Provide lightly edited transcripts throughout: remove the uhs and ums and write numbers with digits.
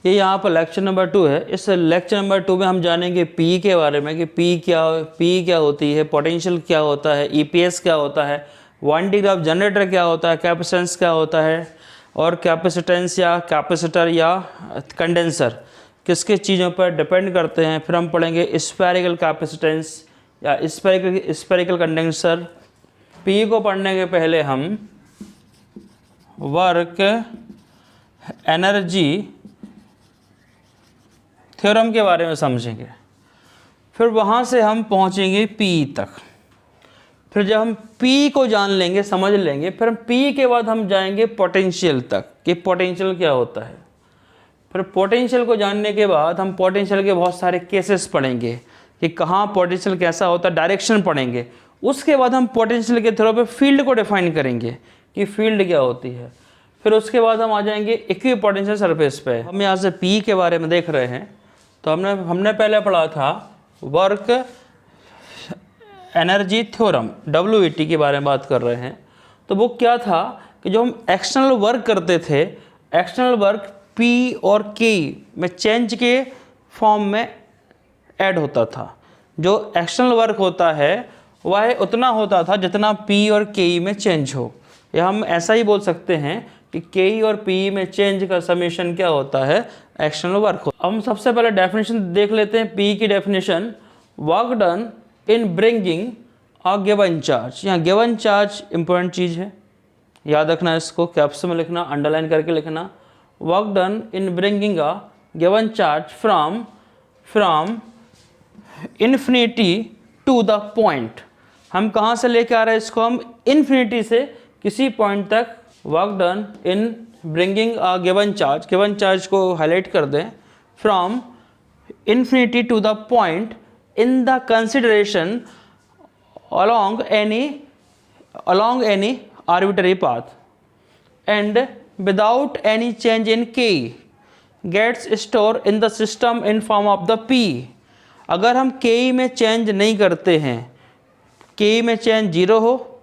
ये यहाँ पर लेक्चर नंबर 2 है। इस लेक्चर नंबर 2 में हम जानेंगे पी के बारे में कि पी क्या होती है, पोटेंशियल क्या होता है, ईपीएस क्या होता है, वन डिग्राफ जनरेटर क्या होता है, कैपेसिटेंस क्या होता है, और कैपेसिटेंस या कैपेसिटर या कंडेंसर किसके चीज़ों पर डिपेंड करते हैं। फिर हम पढ़ेंगे स्फेरिकल कैपेसिटेंस या स्फेरिकल कंडेंसर। पी को पढ़ने के पहले हम वर्क एनर्जी थ्योरम के बारे में समझेंगे, फिर वहाँ से हम पहुँचेंगे पी तक। फिर जब हम पी को जान लेंगे, समझ लेंगे, फिर हम पी के बाद हम जाएंगे पोटेंशियल तक कि पोटेंशियल क्या होता है। फिर पोटेंशियल को जानने के बाद हम पोटेंशियल के बहुत सारे केसेस पढ़ेंगे कि कहाँ पोटेंशियल कैसा होता है, डायरेक्शन पढ़ेंगे। उसके बाद हम पोटेंशियल के थ्रू पे फील्ड को डिफाइन करेंगे कि फील्ड क्या होती है। फिर उसके बाद हम आ जाएंगे इक्विपोटेंशियल सरफेस पे। हम यहाँ से पी के बारे में देख रहे हैं, तो हमने पहले पढ़ा था वर्क एनर्जी थ्योरम, WET के बारे में बात कर रहे हैं। तो वो क्या था कि जो हम एक्सटर्नल वर्क करते थे, एक्सटर्नल वर्क P और K में चेंज के फॉर्म में ऐड होता था। जो एक्सटर्नल वर्क होता है वह उतना होता था जितना P और K में चेंज हो, या हम ऐसा ही बोल सकते हैं कि K और P में चेंज का समेशन क्या होता है, एक्सटर्नल वर्क। हम सबसे पहले डेफिनेशन देख लेते हैं P की definition. Work done in bringing a given charge. यहाँ गिवन चार्ज इंपॉर्टेंट चीज़ है, याद रखना, इसको कैप्स में लिखना, अंडरलाइन करके लिखना। Work done in bringing a given charge from infinity to the point. हम कहाँ से लेके आ रहे हैं इसको, हम इन्फिनिटी से किसी पॉइंट तक। Work done in bringing a given charge को हाईलाइट कर दें, from infinity to the point in the consideration along any arbitrary path and without any change in K gets stored in the system in form of the P। अगर हम K में change नहीं करते हैं, K में change 0 हो,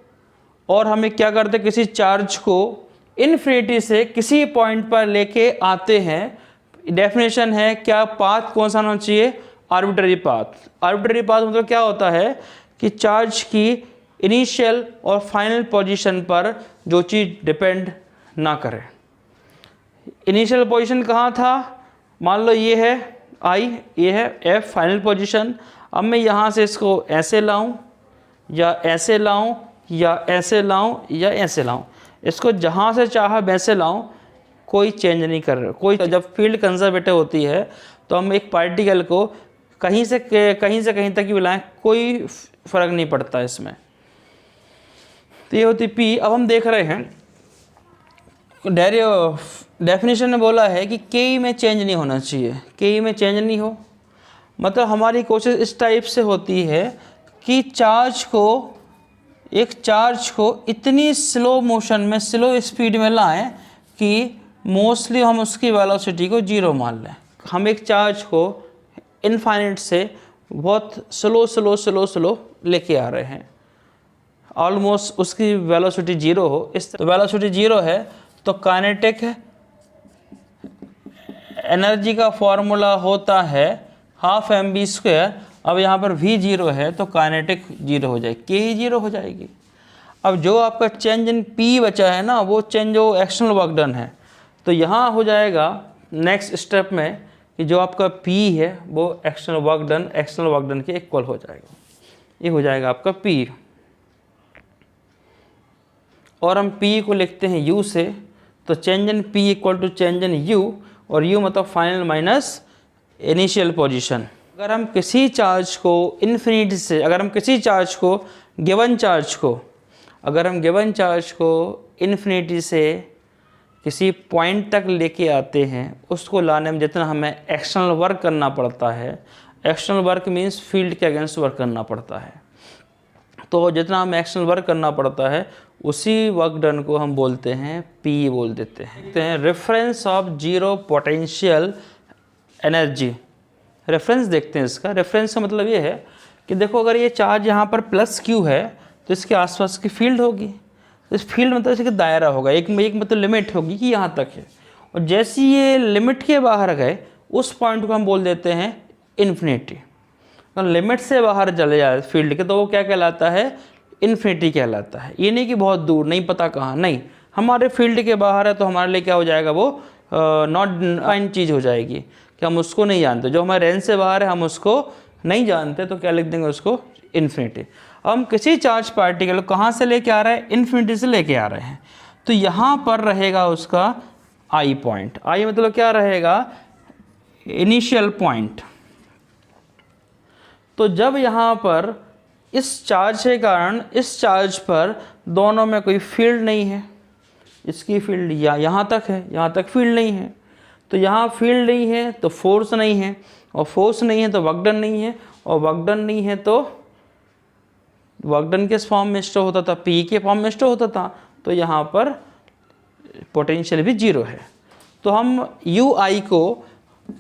और हमें क्या करते, किसी चार्ज को इन्फिनिटी से किसी पॉइंट पर लेके आते हैं। डेफिनेशन है क्या, पाथ कौन सा होना चाहिए, आर्बिट्ररी पाथ। आर्बिट्ररी पाथ मतलब क्या होता है कि चार्ज की इनिशियल और फाइनल पोजीशन पर जो चीज़ डिपेंड ना करे। इनिशियल पोजीशन कहाँ था, मान लो ये है I, ये है F फाइनल पोजीशन। अब मैं यहाँ से इसको ऐसे लाऊं या ऐसे लाऊं या ऐसे लाऊं या ऐसे लाऊं, इसको जहाँ से चाहा वैसे लाऊं, कोई चेंज नहीं कर रहा कोई। जब फील्ड कंजर्वेटिव होती है तो हम एक पार्टिकल को कहीं से कहीं तक ही बुलाएं, कोई फ़र्क नहीं पड़ता इसमें। तो ये होती P। अब हम देख रहे हैं डेफिनेशन में बोला है कि K में चेंज नहीं होना चाहिए। K में चेंज नहीं हो मतलब हमारी कोशिश इस टाइप से होती है कि एक चार्ज को इतनी स्लो मोशन में, स्लो स्पीड में लाएं कि मोस्टली हम उसकी वेलोसिटी को 0 मान लें। हम एक चार्ज को इनफाइनाइट से बहुत स्लो लेके आ रहे हैं, ऑलमोस्ट उसकी वेलोसिटी 0 हो। इस वेलोसिटी 0 है तो काइनेटिक एनर्जी का फॉर्मूला होता है हाफ mv²। अब यहाँ पर v 0 है तो काइनेटिक 0 हो जाएगी, k 0 हो जाएगी। अब जो आपका चेंज इन p बचा है ना, वो चेंज जो एक्सटर्नल वर्क डन है, तो यहाँ हो जाएगा नेक्स्ट स्टेप में कि जो आपका P है वो एक्सटर्नल वर्क डन के इक्वल हो जाएगा। ये हो जाएगा आपका P। और हम P को लिखते हैं U से, तो change in P equal to change in U, और U मतलब फाइनल माइनस इनिशियल पोजीशन। अगर हम किसी चार्ज को इन्फिनिटी से, अगर हम किसी चार्ज को गिवन चार्ज को इन्फिनिटी से किसी पॉइंट तक लेके आते हैं, उसको लाने में जितना हमें एक्सटर्नल वर्क करना पड़ता है, एक्सटर्नल वर्क मीन्स फील्ड के अगेंस्ट वर्क करना पड़ता है, तो जितना हमें एक्सटर्नल वर्क करना पड़ता है उसी वर्क डन को हम बोलते हैं P बोल देते हैं। Reference of zero potential energy, reference देखते हैं इसका। रेफरेंस का मतलब ये है कि देखो अगर ये चार्ज यहाँ पर प्लस Q है तो इसके आसपास की फील्ड होगी, इस फील्ड मतलब इसका दायरा होगा, एक मतलब लिमिट होगी कि यहाँ तक है, और जैसे ये लिमिट के बाहर गए उस पॉइंट को हम बोल देते हैं इन्फिनिटी। तो लिमिट से बाहर चले जाए फील्ड के तो वो क्या कहलाता है, इन्फिनिटी कहलाता है। ये नहीं कि बहुत दूर, नहीं पता कहाँ, नहीं, हमारे फील्ड के बाहर है तो हमारे लिए क्या हो जाएगा, वो नॉट डिफाइंड चीज़ हो जाएगी कि हम उसको नहीं जानते। जो हमारे रेंज से बाहर है हम उसको नहीं जानते, तो क्या लिख देंगे उसको, इन्फिनिटी। अब हम किसी चार्ज पार्टिकल कहाँ से लेके आ रहे हैं, इन्फिनिटी से लेके आ रहे हैं, तो यहाँ पर रहेगा उसका आई पॉइंट। आई मतलब क्या रहेगा, इनिशियल पॉइंट। तो जब यहाँ पर इस चार्ज के कारण इस चार्ज पर दोनों में कोई फील्ड नहीं है, इसकी फील्ड यहाँ तक है, यहाँ तक फील्ड नहीं है, तो यहाँ फील्ड नहीं है तो फोर्स नहीं है, और फोर्स नहीं है तो वर्क डन नहीं है, और वर्क डन नहीं है तो वर्क डन किस फॉर्म में स्टोर होता था, पी के फॉर्म में स्टोर होता था, तो यहाँ पर पोटेंशियल भी जीरो है। तो हम यू आई को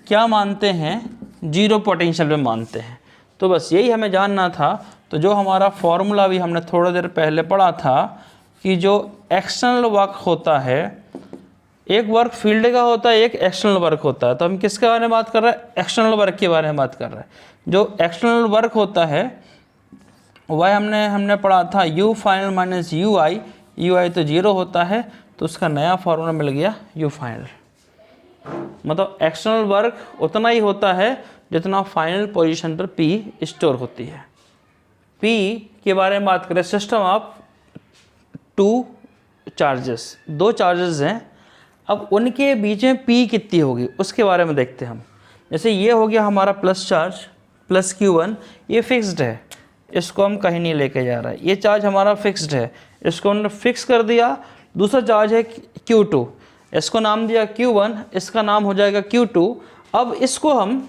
क्या मानते हैं, जीरो पोटेंशियल में मानते हैं। तो बस यही हमें जानना था। तो जो हमारा फॉर्मूला भी हमने थोड़ा देर पहले पढ़ा था कि जो एक्सटर्नल वर्क होता है, एक वर्क फील्ड का होता है, एक एक्सटर्नल वर्क होता है। तो हम किसके बारे में बात कर रहे हैं, एक्सटर्नल वर्क के बारे में बात कर रहे हैं। जो एक्सटर्नल वर्क होता है वह हमने पढ़ा था u final minus u i. U i तो जीरो होता है, तो उसका नया फॉर्मूला मिल गया यू फाइनल। मतलब एक्सटर्नल वर्क उतना ही होता है जितना फाइनल पोजीशन पर पी स्टोर होती है। पी के बारे में बात करें, सिस्टम ऑफ टू चार्जेस, दो चार्जेस हैं, अब उनके बीच में पी कितनी होगी उसके बारे में देखते हैं हम। जैसे ये हो गया हमारा प्लस चार्ज, प्लस Q1, ये फिक्स्ड है, इसको हम कहीं नहीं लेके जा रहा है। ये चार्ज हमारा फिक्स्ड है, इसको हमने फिक्स कर दिया। दूसरा चार्ज है Q2, इसको नाम दिया Q1, इसका नाम हो जाएगा Q2। अब इसको हम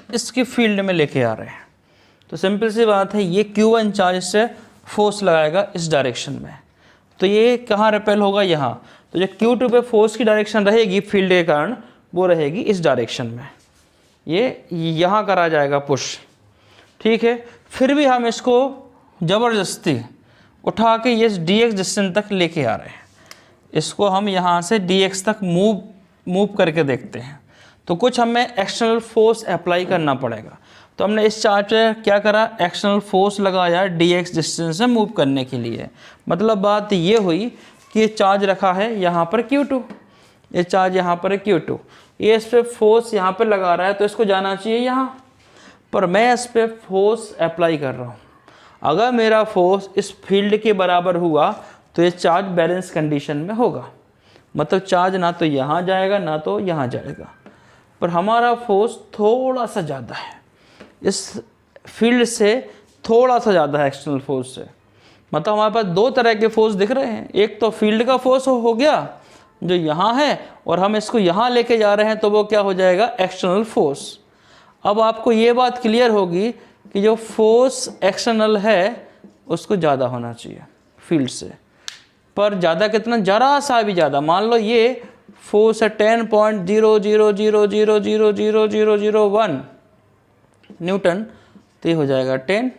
इसकी फील्ड में लेके आ रहे हैं, तो सिंपल सी बात है, ये Q1 चार्ज से फोर्स लगाएगा इस डायरेक्शन में, तो ये कहाँ रिपेल होगा, यहाँ। तो जो Q2 पे फोर्स की डायरेक्शन रहेगी फील्ड के कारण, वो रहेगी इस डायरेक्शन में, ये यहाँ करा जाएगा पुश, ठीक है। फिर भी हम इसको ज़बरदस्ती उठा के ये dx डिस्टेंस तक लेके आ रहे हैं, इसको हम यहाँ से dx तक मूव करके देखते हैं, तो कुछ हमें एक्सटर्नल फोर्स अप्लाई करना पड़ेगा। तो हमने इस चार्ज पे क्या करा, एक्सटर्नल फोर्स लगाया dx डिस्टेंस से मूव करने के लिए। मतलब बात ये हुई कि ये चार्ज रखा है यहाँ पर Q2, ये चार्ज यहाँ पर है Q2, ये इस पर फोर्स यहाँ पर लगा रहा है, तो इसको जाना चाहिए यहाँ पर, मैं इस पर फोर्स अप्लाई कर रहा हूँ। अगर मेरा फोर्स इस फील्ड के बराबर हुआ तो ये चार्ज बैलेंस कंडीशन में होगा, मतलब चार्ज ना तो यहाँ जाएगा ना तो यहाँ जाएगा। पर हमारा फोर्स थोड़ा सा ज़्यादा है, इस फील्ड से थोड़ा सा ज़्यादा है एक्सटर्नल फोर्स से। मतलब हमारे पास दो तरह के फोर्स दिख रहे हैं, एक तो फील्ड का फोर्स हो गया जो यहाँ है, और हम इसको यहाँ लेके जा रहे हैं, तो वो क्या हो जाएगा, एक्सटर्नल फोर्स। अब आपको ये बात क्लियर होगी कि जो फोर्स एक्सटर्नल है उसको ज़्यादा होना चाहिए फील्ड से, पर ज़्यादा कितना, जरा सा भी ज़्यादा। मान लो ये फोर्स है 10.000000001 न्यूटन, तो ये हो जाएगा 10।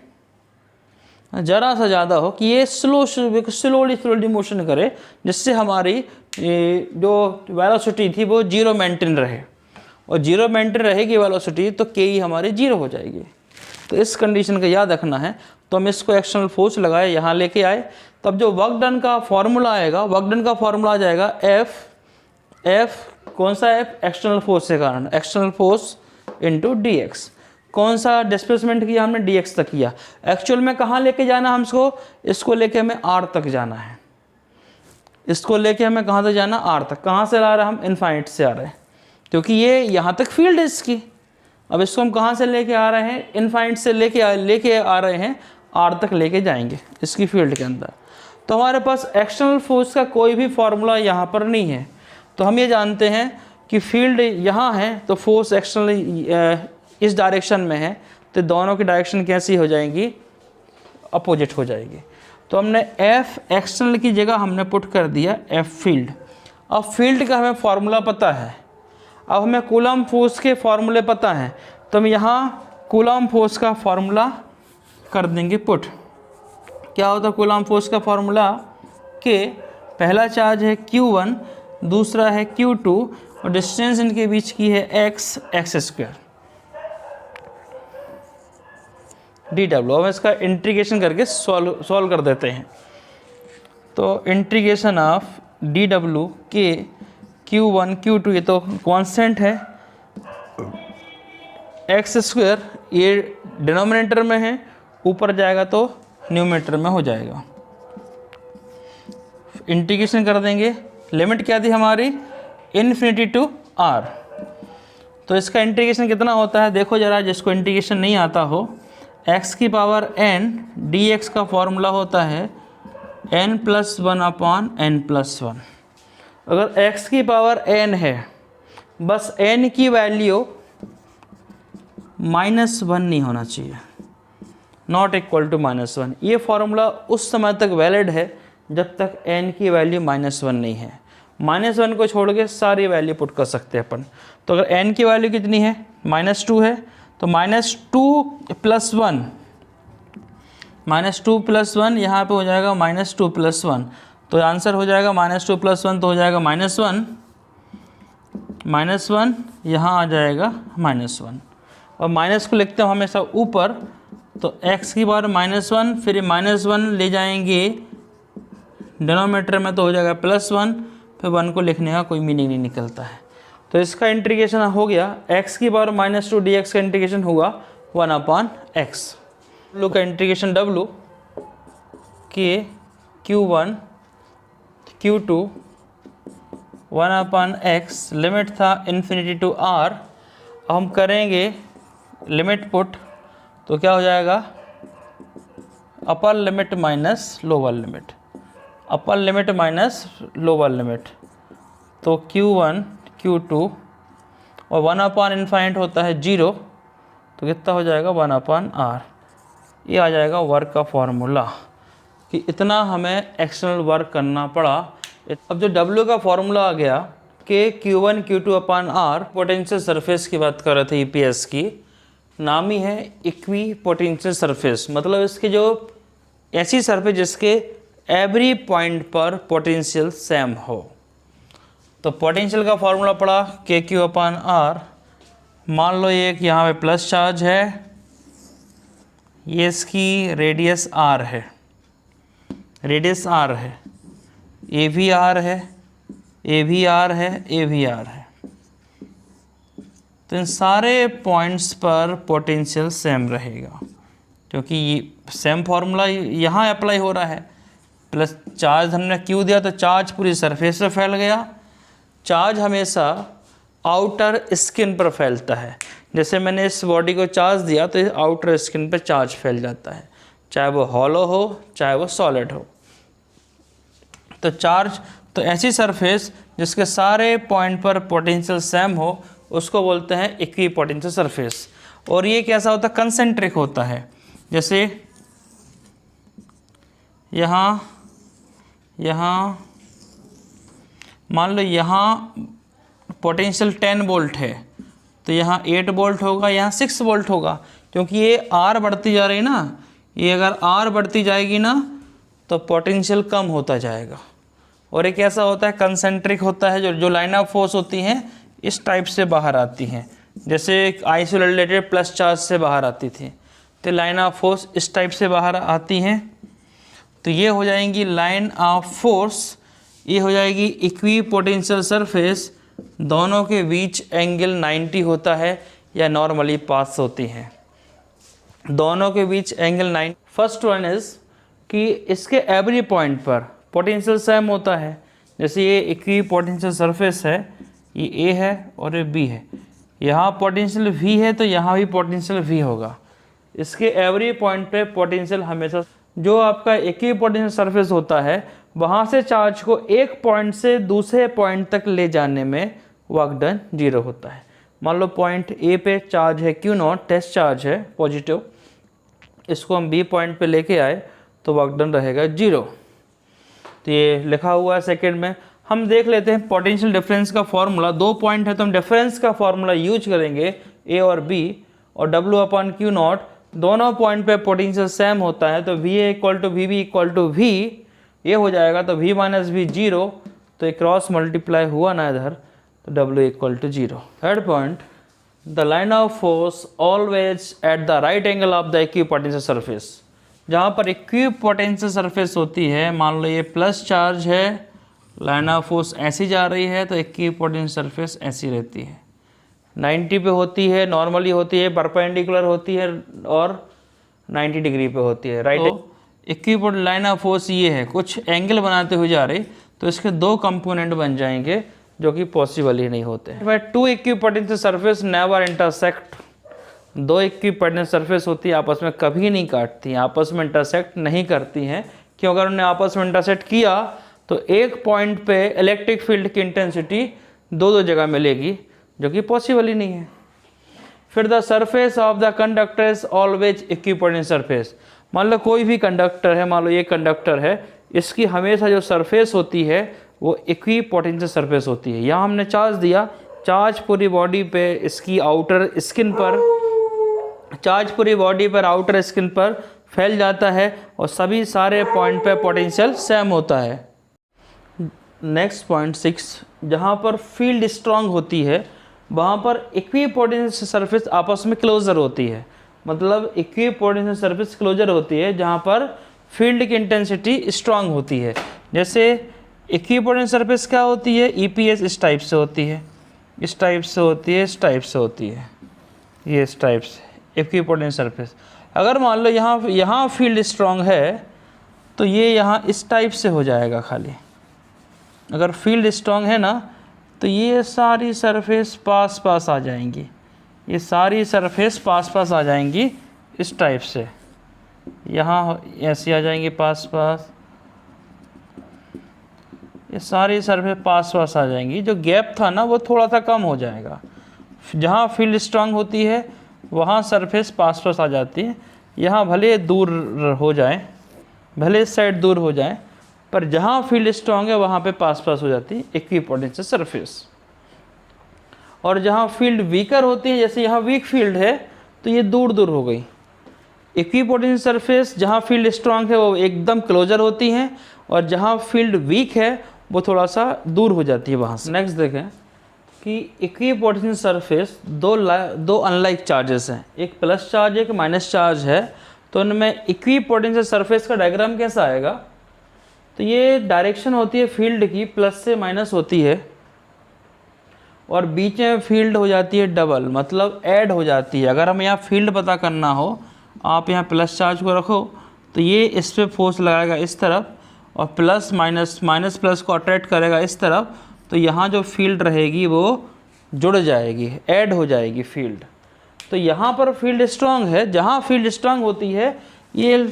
ज़रा सा ज़्यादा हो कि ये स्लोली मोशन करे, जिससे हमारी जो वेलोसिटी थी वो जीरो मेंटेन रहे, और जीरो मेंटेन रहेगी वेलोसिटी तो के ई हमारी जीरो हो जाएगी। तो इस कंडीशन का याद रखना है। तो हम इसको एक्सटर्नल फोर्स लगाए, यहाँ लेके आए, तब जो वर्क डन का फॉर्मूला आएगा, वर्क डन का फॉर्मूला आ जाएगा एफ कौन सा एफ, एक्सटर्नल फोर्स के कारण, एक्सटर्नल फोर्स इंटू dx। कौन सा डिस्प्लेसमेंट किया हमने, dx तक किया। एक्चुअल में कहाँ लेके जाना हमको, इसको लेके हमें r तक जाना है, इसको लेके हमें कहाँ तक जाना, r तक। कहाँ से ला रहे हैं हम, इनफाइनाइट से आ रहे हैं, क्योंकि ये यहाँ तक फील्ड है इसकी। अब इसको हम कहाँ से लेके आ रहे हैं, इनफाइनाइट से लेके आ रहे हैं, r तक लेके जाएंगे इसकी फील्ड के अंदर। तो हमारे पास एक्सटर्नल फोर्स का कोई भी फॉर्मूला यहाँ पर नहीं है, तो हम ये जानते हैं कि फील्ड यहाँ है तो फोर्स एक्सटर्नल इस डायरेक्शन में है, तो दोनों की डायरेक्शन कैसी हो जाएंगी, अपोजिट हो जाएगी। तो हमने एफ एक्सटर्नल की जगह हमने पुट कर दिया एफ फील्ड। अब फील्ड का हमें फॉर्मूला पता है, अब हमें कूलम्ब फोर्स के फॉर्मूले पता हैं, तो हम यहाँ कूलम्ब फोर्स का फॉर्मूला कर देंगे पुट। क्या होता है कूलम्ब फोर्स का फॉर्मूला, कि पहला चार्ज है Q1, दूसरा है Q2 और डिस्टेंस इनके बीच की है x स्क्वायर dw। अब इसका इंटीग्रेशन करके सॉल्व कर देते हैं। तो इंटीग्रेशन ऑफ dw के Q1 Q2 ये तो कांस्टेंट है, एक्स स्क्वायर ये डिनोमिनेटर में है, ऊपर जाएगा तो न्यूमरेटर में हो जाएगा। इंटीग्रेशन कर देंगे, लिमिट क्या थी हमारी, इन्फिनिटी टू r। तो इसका इंटीग्रेशन कितना होता है देखो जरा, जिसको इंटीग्रेशन नहीं आता हो, x की पावर n dx का फॉर्मूला होता है n+1/n+1। अगर x की पावर n है, बस n की वैल्यू -1 नहीं होना चाहिए, नॉट इक्वल टू -1। ये फॉर्मूला उस समय तक वैलिड है जब तक n की वैल्यू -1 नहीं है। -1 को छोड़ के सारी वैल्यू पुट कर सकते हैं अपन। तो अगर n की वैल्यू कितनी है, -2 है, तो -2 + 1 यहाँ पे हो जाएगा -2 + 1। तो आंसर हो जाएगा -2 + 1 तो हो जाएगा -1 यहाँ आ जाएगा -1, और माइनस को लिखते हो हमेशा ऊपर, तो x की पावर -1, फिर -1 ले जाएंगे डिनोमिनेटर में तो हो जाएगा +1, फिर 1 को लिखने का कोई मीनिंग नहीं निकलता है। तो इसका इंटीग्रेशन हो गया, x की पावर -2 dx का इंटीग्रेशन हुआ 1/x। w का इंटीग्रेशन w के Q1 Q2 1/x, लिमिट था इन्फिनिटी टू r। अब हम करेंगे लिमिट पुट, तो क्या हो जाएगा, upper limit minus lower limit, upper limit minus lower limit. तो Q1 Q2 और 1/∞ होता है 0, तो कितना हो जाएगा 1/r। ये आ जाएगा वर्क का फॉर्मूला, कि इतना हमें एक्सटर्नल वर्क करना पड़ा। अब जो W का फॉर्मूला आ गया कि Q1 Q2/r, पोटेंशियल सरफेस की बात कर रहे थे, EPS की नाम ही है इक्वी पोटेंशियल सरफेस। मतलब इसके जो ऐसी सरफेस जिसके एवरी पॉइंट पर पोटेंशियल सेम हो। तो पोटेंशियल का फॉर्मूला पड़ा KQ/r। मान लो ये कि यहाँ पे प्लस चार्ज है, ये इसकी रेडियस r है, रेडियस r है, ये भी r है, ये भी r है, ये भी r है। तो इन सारे पॉइंट्स पर पोटेंशियल सेम रहेगा, क्योंकि ये सेम फार्मूला यहाँ अप्लाई हो रहा है। प्लस चार्ज हमने क्यू दिया तो चार्ज पूरी सरफेस पर फैल गया। चार्ज हमेशा आउटर स्किन पर फैलता है। जैसे मैंने इस बॉडी को चार्ज दिया तो आउटर स्किन पर चार्ज फैल जाता है, चाहे वो हॉलो हो चाहे वो सॉलिड हो। तो चार्ज, तो ऐसी सरफेस जिसके सारे पॉइंट पर पोटेंशियल सेम हो उसको बोलते हैं इक्वी पोटेंशियल सरफेस। और ये कैसा होता है, कंसेंट्रिक होता है। जैसे यहाँ मान लो यहाँ पोटेंशियल 10 वोल्ट है, तो यहाँ 8 वोल्ट होगा, यहाँ 6 वोल्ट होगा, क्योंकि ये आर बढ़ती जा रही है ना। ये अगर आर बढ़ती जाएगी ना तो पोटेंशियल कम होता जाएगा। और एक ऐसा होता है कंसेंट्रिक होता है, जो लाइन ऑफ फोर्स होती हैं इस टाइप से बाहर आती हैं। जैसे आइसोलेटेड प्लस चार्ज से बाहर आती थी, तो लाइन ऑफ फोर्स इस टाइप से बाहर आती हैं। तो ये हो जाएंगी लाइन ऑफ फोर्स, ये हो जाएगी इक्वी पोटेंशियल सरफेस। दोनों के बीच एंगल 90 होता है या नॉर्मली पास होती हैं। दोनों के बीच एंगल 90। फर्स्ट वन इज़ कि इसके एवरी पॉइंट पर पोटेंशियल सेम होता है। जैसे ये इक्वी पोटेंशियल सरफेस है, ये ए है और ये बी है। यहाँ पोटेंशियल V है तो यहाँ भी पोटेंशियल V होगा। इसके एवरी पॉइंट पे पोटेंशियल हमेशा, जो आपका इक्वी पोटेंशियल सरफेस होता है वहाँ से चार्ज को एक पॉइंट से दूसरे पॉइंट तक ले जाने में वर्क डन 0 होता है। मान लो पॉइंट ए पे चार्ज है Q0, टेस्ट चार्ज है पॉजिटिव, इसको हम बी पॉइंट पे लेके आए तो वर्क डन रहेगा 0। तो ये लिखा हुआ है सेकंड में। हम देख लेते हैं पोटेंशियल डिफरेंस का फॉर्मूला। 2 पॉइंट है तो हम डिफरेंस का फॉर्मूला यूज करेंगे ए और बी, और W/Q0 दोनों पॉइंट पे पोटेंशियल सेम होता है। तो VA = VB = V, ये हो जाएगा। तो V - V 0, तो एक क्रॉस मल्टीप्लाई हुआ ना इधर, तो W equal to 0। Third point, the line of force always at the right angle of the equipotential surface. जहाँ पर इक्विपोटेंशियल सरफेस होती है, मान लो ये प्लस चार्ज है, लाइन ऑफ फोर्स ऐसी जा रही है, तो इक्विपोटेंशियल सरफेस ऐसी रहती है, 90 पे होती है, नॉर्मली होती है, परपेंडिकुलर होती है और 90 डिग्री पे होती है, राइट। तो इक्विपोटेंशियल लाइन ऑफ फोर्स ये है, कुछ एंगल बनाते हुए जा रही, तो इसके दो कंपोनेंट बन जाएंगे जो कि पॉसिबल ही नहीं होते। But two equipotential surface never intersect. दो इक्विपोटेंशियल सरफेस होती है, आपस में कभी नहीं काटती हैं, आपस में इंटरसेक्ट नहीं करती हैं। क्यों? अगर उन्हें आपस में इंटरसेक्ट किया तो एक पॉइंट पे इलेक्ट्रिक फील्ड की इंटेंसिटी दो जगह मिलेगी, जो कि पॉसिबल ही नहीं है। फिर the surface of the conductor is always equipotential surface. मान लो कोई भी कंडक्टर है, मान लो ये कंडक्टर है, इसकी हमेशा जो सरफेस होती है वो इक्विपोटेंशियल सरफेस होती है। यहाँ हमने चार्ज दिया, चार्ज पूरी बॉडी पे इसकी आउटर स्किन पर, चार्ज पूरी बॉडी पर आउटर स्किन पर फैल जाता है और सभी सारे पॉइंट पे पोटेंशियल सेम होता है। नेक्स्ट पॉइंट 6, जहाँ पर फील्ड स्ट्रांग होती है वहाँ पर इक्विपोटेंशियल सरफेस आपस में क्लोजर होती है। मतलब इक्विपोटेंशियल सरफेस क्लोजर होती है जहाँ पर फील्ड की इंटेंसिटी स्ट्रांग होती है। जैसे इक्विपोटेंशियल सरफेस क्या होती है, ईपीएस इस टाइप से होती है, इस टाइप से होती है, इस टाइप से होती है, ये इस टाइप से इक्विपोटेंशियल सरफेस। अगर मान लो यहाँ फील्ड स्ट्रांग है तो ये यहाँ इस टाइप से हो जाएगा खाली। अगर फील्ड स्ट्रांग है ना तो ये सारी सरफेस पास पास आ जाएंगी, ये सारी सरफेस पास पास आ जाएंगी इस टाइप से, यहाँ ऐसी आ जाएंगी पास पास, ये सारी सरफेस पास पास आ जाएंगी। जो गैप था ना वो थोड़ा सा कम हो जाएगा। जहाँ फील्ड स्ट्रांग होती है वहाँ सरफेस पास पास आ जाती है। यहाँ भले दूर हो जाए, भले इस साइड दूर हो जाए, पर जहाँ फील्ड स्ट्रांग है वहाँ पे पास पास हो जाती है इक्विपोटेंशियल सरफेस। और जहाँ फील्ड वीकर होती है, जैसे यहाँ वीक फील्ड है तो ये दूर दूर हो गई। इक्विपोटेंशियल सरफेस जहाँ फील्ड स्ट्रांग है वो एकदम क्लोजर होती हैं, और जहाँ फील्ड वीक है वो थोड़ा सा दूर हो जाती है वहाँ से। नेक्स्ट देखें कि इक्विपोटेंशियल सरफेस दो अनलाइक चार्जेस हैं, एक प्लस चार्ज एक माइनस चार्ज है। तो उनमें इक्विपोटेंशियल सरफेस का डायग्राम कैसा आएगा, तो ये डायरेक्शन होती है फील्ड की, प्लस से माइनस होती है, और बीच में फील्ड हो जाती है डबल, मतलब ऐड हो जाती है। अगर हम यहाँ फील्ड पता करना हो, आप यहाँ प्लस चार्ज को रखो तो ये इस पर फोर्स लगाएगा इस तरफ, और प्लस माइनस प्लस को अट्रैक्ट करेगा इस तरफ, तो यहाँ जो फील्ड रहेगी वो जुड़ जाएगी, ऐड हो जाएगी फील्ड। तो यहाँ पर फील्ड स्ट्रांग है, जहाँ फील्ड स्ट्रांग होती है ये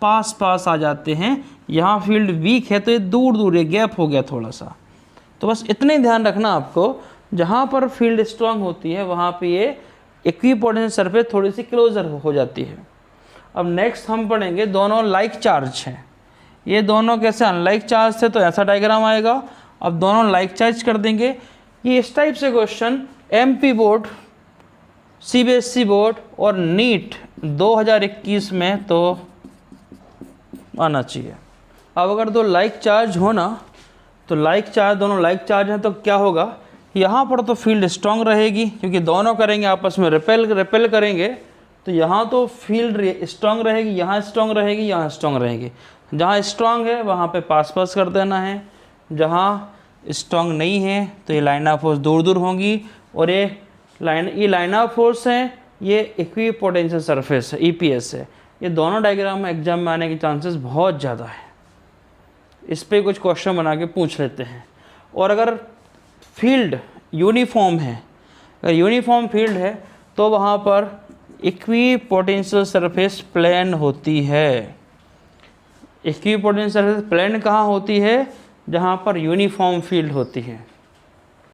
पास पास आ जाते हैं, यहाँ फील्ड वीक है तो ये दूर दूर, ये गैप हो गया थोड़ा सा। तो बस इतना ही ध्यान रखना आपको, जहाँ पर फील्ड स्ट्रांग होती है वहाँ पे ये इक्विपोटेंशियल सरफेस थोड़ी सी क्लोजर हो जाती है। अब नेक्स्ट हम पढ़ेंगे, दोनों लाइक चार्ज हैं, ये दोनों कैसे अनलाइक चार्ज थे, तो ऐसा डायग्राम आएगा। अब दोनों लाइक चार्ज कर देंगे। ये इस टाइप से question MP board, CBSE board और नीट 2021 में तो आना चाहिए। अब अगर दो लाइक चार्ज हो ना, तो लाइक चार्ज, दोनों लाइक चार्ज हैं तो क्या होगा, यहाँ पर तो फील्ड स्ट्रांग रहेगी क्योंकि दोनों करेंगे आपस में रिपेल करेंगे, तो यहाँ तो फील्ड स्ट्रांग रहेगी, यहाँ स्ट्रांग रहेगी, यहाँ स्ट्रांग रहेगी। जहाँ स्ट्रांग है वहाँ पे पास पास कर देना है, जहाँ स्ट्रांग नहीं है तो ये लाइन ऑफ फोर्स दूर दूर होंगी। और ये लाइन ऑफ फोर्स हैं, ये इक्विपोटेंशियल सरफेस है, ईपीएस है। ये दोनों डायग्राम में एग्जाम में आने के चांसेस बहुत ज़्यादा है। इस पर कुछ क्वेश्चन बना के पूछ लेते हैं। और अगर फील्ड यूनिफॉर्म है, अगर यूनिफॉर्म फील्ड है तो वहाँ पर इक्विपोटेंशियल सरफेस प्लेन होती है। इक्विपोटेंशियल सरफेस प्लेन कहाँ होती है, जहाँ पर यूनिफॉर्म फील्ड होती है।